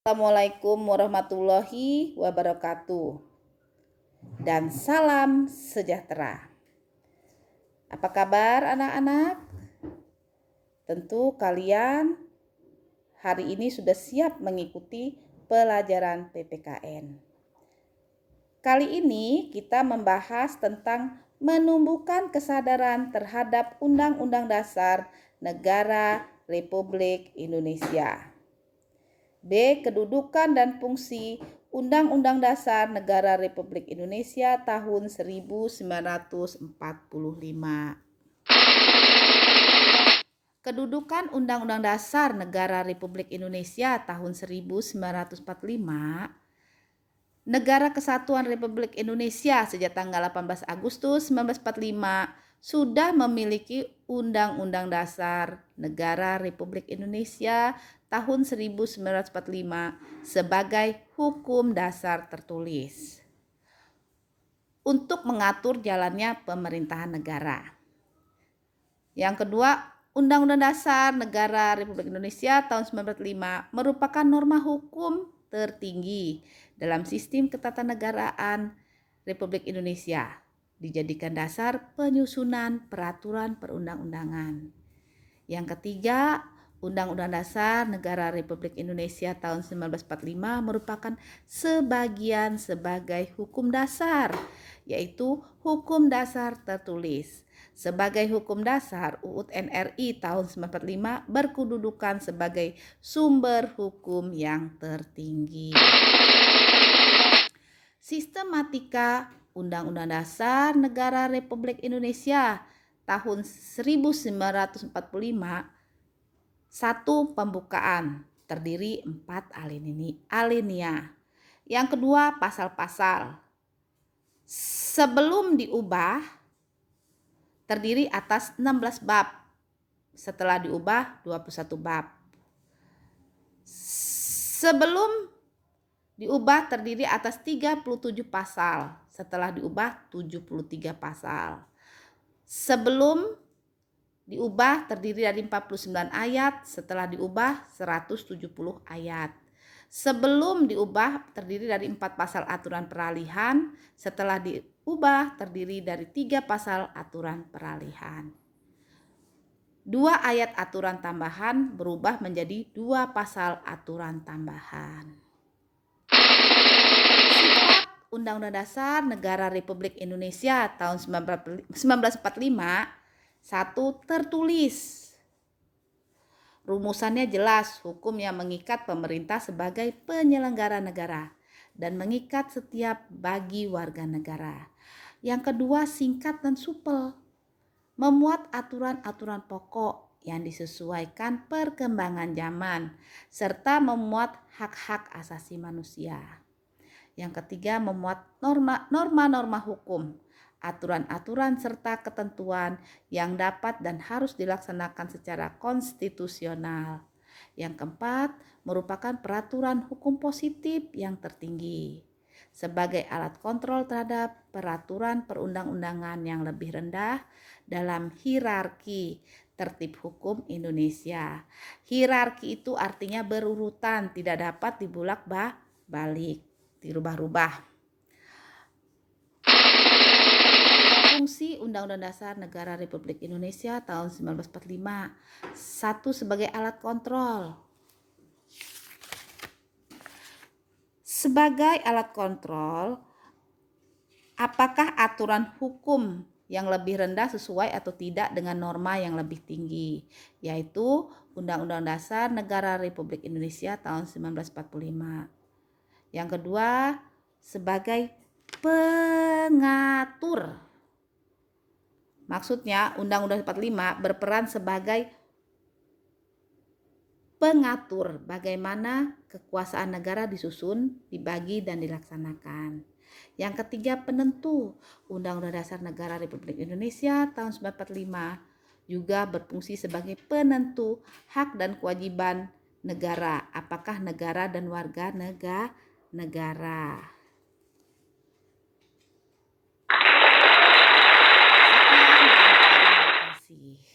Assalamualaikum warahmatullahi wabarakatuh dan salam sejahtera. Apa kabar anak-anak? Tentu kalian hari ini sudah siap mengikuti pelajaran PPKN. Kali ini kita membahas tentang menumbuhkan kesadaran terhadap Undang-Undang Dasar Negara Republik Indonesia. B. Kedudukan dan fungsi Undang-Undang Dasar Negara Republik Indonesia tahun 1945. Kedudukan Undang-Undang Dasar Negara Republik Indonesia tahun 1945. Negara Kesatuan Republik Indonesia sejak tanggal 18 Agustus 1945 sudah memiliki Undang-Undang Dasar Negara Republik Indonesia tahun 1945 sebagai hukum dasar tertulis untuk mengatur jalannya pemerintahan negara. Yang kedua, Undang-Undang Dasar Negara Republik Indonesia tahun 1945 merupakan norma hukum tertinggi dalam sistem ketatanegaraan Republik Indonesia, dijadikan dasar penyusunan peraturan perundang-undangan. Yang ketiga, Undang-Undang Dasar Negara Republik Indonesia tahun 1945 merupakan sebagian sebagai hukum dasar, yaitu hukum dasar tertulis. Sebagai hukum dasar, UUD NRI tahun 1945 berkedudukan sebagai sumber hukum yang tertinggi. Sistematika Undang-Undang Dasar Negara Republik Indonesia tahun 1945. 1. Pembukaan, terdiri 4 alinea. Yang kedua, pasal-pasal. Sebelum diubah, terdiri atas 16 bab. Setelah diubah, 21 bab. Sebelum diubah, terdiri atas 37 pasal. Setelah diubah, 73 pasal. Sebelum diubah terdiri dari 49 ayat, setelah diubah 170 ayat. Sebelum diubah terdiri dari 4 pasal aturan peralihan, setelah diubah terdiri dari 3 pasal aturan peralihan. 2 ayat aturan tambahan berubah menjadi 2 pasal aturan tambahan. Sifat Undang-Undang Dasar Negara Republik Indonesia tahun 1945. 1. Tertulis. Rumusannya jelas, hukum yang mengikat pemerintah sebagai penyelenggara negara dan mengikat setiap bagi warga negara. Yang kedua, singkat dan supel, memuat aturan-aturan pokok yang disesuaikan perkembangan zaman serta memuat hak-hak asasi manusia. Yang ketiga, memuat norma-norma hukum, aturan-aturan serta ketentuan yang dapat dan harus dilaksanakan secara konstitusional. Yang keempat, merupakan peraturan hukum positif yang tertinggi sebagai alat kontrol terhadap peraturan perundang-undangan yang lebih rendah dalam hierarki tertib hukum Indonesia. Hierarki itu artinya berurutan, tidak dapat dibulak-balik, dirubah-rubah. Fungsi Undang-Undang Dasar Negara Republik Indonesia tahun 1945. 1. Sebagai alat kontrol. Sebagai alat kontrol, apakah aturan hukum yang lebih rendah sesuai atau tidak dengan norma yang lebih tinggi, yaitu Undang-Undang Dasar Negara Republik Indonesia tahun 1945. Yang kedua, sebagai pengatur. Maksudnya Undang-Undang 45 berperan sebagai pengatur bagaimana kekuasaan negara disusun, dibagi, dan dilaksanakan. Yang ketiga, penentu. Undang-Undang Dasar Negara Republik Indonesia tahun 1945 juga berfungsi sebagai penentu hak dan kewajiban negara, apakah negara dan warga negara. Sekian dan terima kasih.